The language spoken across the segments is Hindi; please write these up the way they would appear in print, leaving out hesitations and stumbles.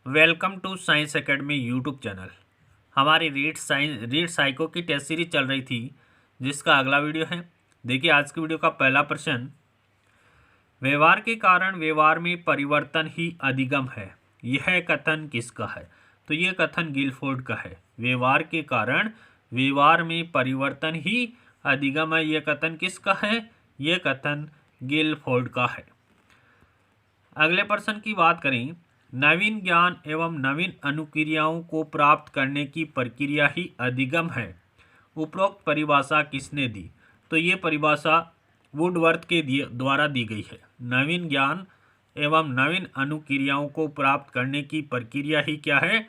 Welcome to science academy YouTube channel. हमारी रीड साइको की टेस्ट सीरीज चल रही थी, जिसका अगला वीडियो है। देखिए आज की वीडियो का पहला प्रश्न, व्यवहार के कारण व्यवहार में परिवर्तन ही अधिगम है, यह कथन किसका है? तो यह कथन गिलफोर्ड का है। व्यवहार के कारण व्यवहार में परिवर्तन ही अधिगम है, यह कथन किसका है? यह कथन गिलफोर्ड का है। अगले प्रश्न की बात करें, नवीन ज्ञान एवं नवीन अनुक्रियाओं को प्राप्त करने की प्रक्रिया ही अधिगम है, उपरोक्त परिभाषा किसने दी? तो ये परिभाषा वुडवर्थ के द्वारा दी गई है। नवीन ज्ञान एवं नवीन अनुक्रियाओं को प्राप्त करने की प्रक्रिया ही क्या है?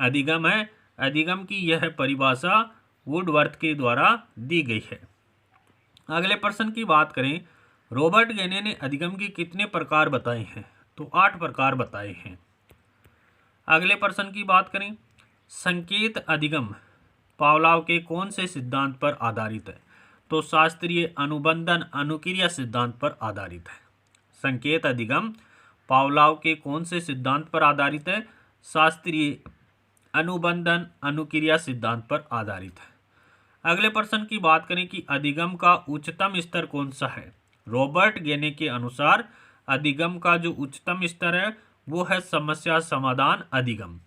अधिगम है। अधिगम की यह परिभाषा वुडवर्थ के द्वारा दी गई है। अगले प्रश्न की बात करें, रॉबर्ट गेने ने अधिगम के कितने प्रकार बताए हैं? तो 8 प्रकार बताए हैं। अगले प्रश्न की बात करें, संकेत अधिगम पावलोव के कौन से सिद्धांत पर आधारित है? तो शास्त्रीय अनुबंधन अनुक्रिया सिद्धांत पर आधारित है। संकेत अधिगम पावलोव के कौन से सिद्धांत पर आधारित है? शास्त्रीय अनुबंधन अनुक्रिया सिद्धांत पर आधारित है। अगले प्रश्न की बात करें कि अधिगम का उच्चतम स्तर कौन सा है? रॉबर्ट गेने के अनुसार अधिगम का जो उच्चतम स्तर है वो है समस्या समाधान अधिगम।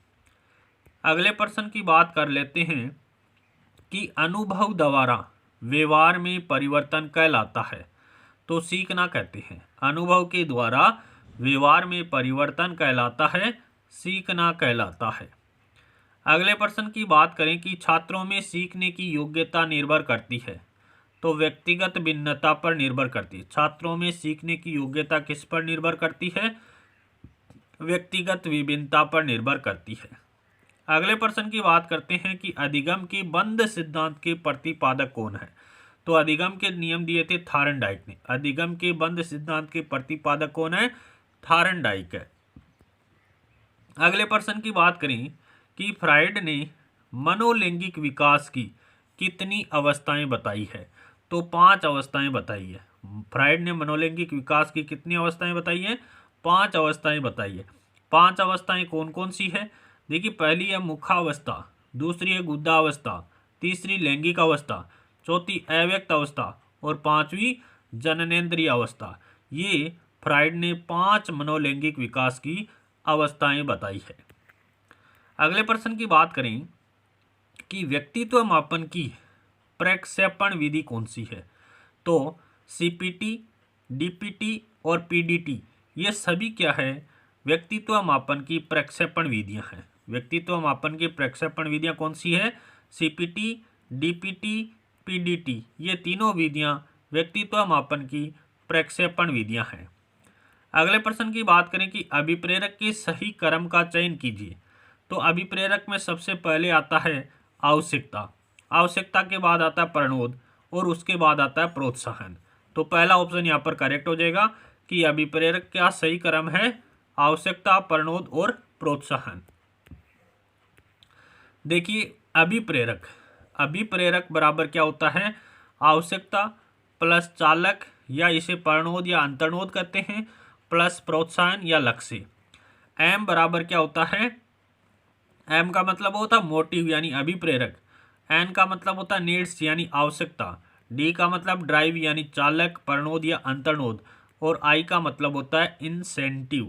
अगले प्रश्न की बात कर लेते हैं कि अनुभव द्वारा व्यवहार में परिवर्तन कहलाता है, तो सीखना कहते हैं। अनुभव के द्वारा व्यवहार में परिवर्तन कहलाता है, सीखना कहलाता है। अगले प्रश्न की बात करें कि छात्रों में सीखने की योग्यता निर्भर करती है, तो व्यक्तिगत भिन्नता पर निर्भर करती है। छात्रों में सीखने की योग्यता किस पर निर्भर करती है? व्यक्तिगत विभिन्नता पर निर्भर करती है। अगले प्रश्न की बात करते हैं कि अधिगम के बंध सिद्धांत के प्रतिपादक कौन है? तो अधिगम के नियम दिए थे थार्नडाइक ने। अधिगम के बंध सिद्धांत के प्रतिपादक कौन है? थार्नडाइक है। अगले प्रश्न की बात करें कि फ्राइड ने मनोलैंगिक विकास की कितनी अवस्थाएं बताई है? तो 5 अवस्थाएं बताई है। फ्राइड ने मनोलैंगिक विकास की कितनी अवस्थाएं बताई है? 5 अवस्थाएं बताई है। 5 अवस्थाएं कौन कौन सी है? देखिए, पहली है मुखावस्था, दूसरी है गुद्धावस्था, तीसरी लैंगिक अवस्था, चौथी अव्यक्त अवस्था और 5वीं जननेंद्रिय अवस्था। ये फ्राइड ने 5 मनोलैंगिक विकास की अवस्थाएं बताई है। अगले प्रश्न की बात करें कि व्यक्तित्व मापन की प्रक्षेपण विधि कौन सी है? तो सीपीटी, डीपीटी और पीडीटी ये सभी क्या है? व्यक्तित्व मापन की प्रक्षेपण विधियां हैं। व्यक्तित्व मापन की प्रक्षेपण विधियां कौन सी है? सीपीटी, डीपीटी, पीडीटी ये तीनों विधियां व्यक्तित्व मापन की प्रक्षेपण विधियां हैं। अगले प्रश्न की बात करें कि अभिप्रेरक के सही क्रम का चयन कीजिए। तो अभिप्रेरक में सबसे पहले आता है आवश्यकता, आवश्यकता के बाद आता है प्रणोद और उसके बाद आता है प्रोत्साहन। तो पहला ऑप्शन यहाँ पर करेक्ट हो जाएगा कि अभिप्रेरक का सही क्रम है आवश्यकता, प्रणोद और प्रोत्साहन। देखिए, अभिप्रेरक अभिप्रेरक बराबर क्या होता है? आवश्यकता प्लस चालक या इसे प्रणोद या अंतर्नोद कहते हैं प्लस प्रोत्साहन या लक्ष्य। एम बराबर क्या होता है? एम का मतलब होता है मोटिव यानी अभिप्रेरक। एन का मतलब होता है नीड्स यानी आवश्यकता। डी का मतलब ड्राइव यानी चालक, प्रणोद या अंतर्नोद। और आई का मतलब होता है इंसेंटिव,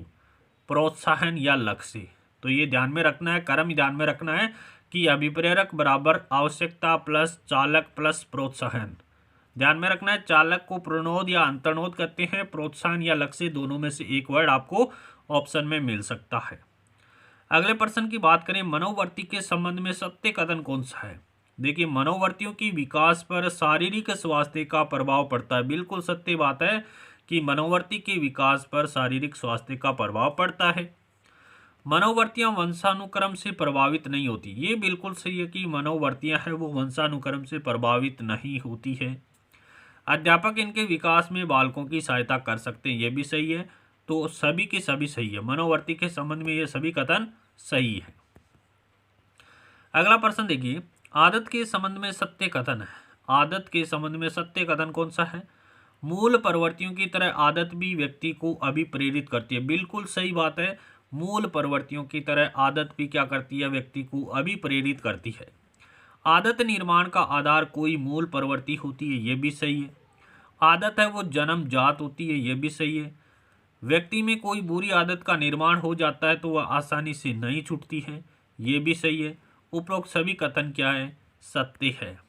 प्रोत्साहन या लक्ष्य। तो ये ध्यान में रखना है, क्रम ध्यान में रखना है कि अभिप्रेरक बराबर आवश्यकता प्लस चालक प्लस प्रोत्साहन। ध्यान में रखना है, चालक को प्रणोद या अंतर्नोद कहते हैं, प्रोत्साहन या लक्ष्य दोनों में से एक वर्ड आपको ऑप्शन में मिल सकता है। अगले प्रश्न की बात करें, मनोवर्ती के संबंध में सत्य कथन कौन सा है? देखिए, मनोवर्तियों की विकास पर शारीरिक स्वास्थ्य का प्रभाव पड़ता है। बिल्कुल सत्य बात है कि मनोवर्ती के विकास पर शारीरिक स्वास्थ्य का प्रभाव पड़ता है। मनोवर्तियां वंशानुक्रम से प्रभावित नहीं होती। ये बिल्कुल सही है कि मनोवर्तियां हैं वो वंशानुक्रम से प्रभावित नहीं होती है। अध्यापक इनके विकास में बालकों की सहायता कर सकते हैं, ये भी सही है। तो सभी के सभी सही है, मनोवर्ती के संबंध में ये सभी कथन सही है। अगला प्रश्न देखिए, आदत के संबंध में सत्य कथन है। आदत के संबंध में सत्य कथन कौन सा है? मूल प्रवृत्तियों की तरह आदत भी व्यक्ति को अभिप्रेरित करती है। बिल्कुल सही बात है, मूल प्रवृत्तियों की तरह आदत भी क्या करती है, व्यक्ति को अभिप्रेरित करती है। आदत निर्माण का आधार कोई मूल प्रवृत्ति होती है, ये भी सही है। आदत है वो जन्म जात होती है, ये भी सही है। व्यक्ति में कोई बुरी आदत का निर्माण हो जाता है तो वह आसानी से नहीं छूटती है, ये भी सही है। उपरोक्त सभी कथन क्या है, सत्य है।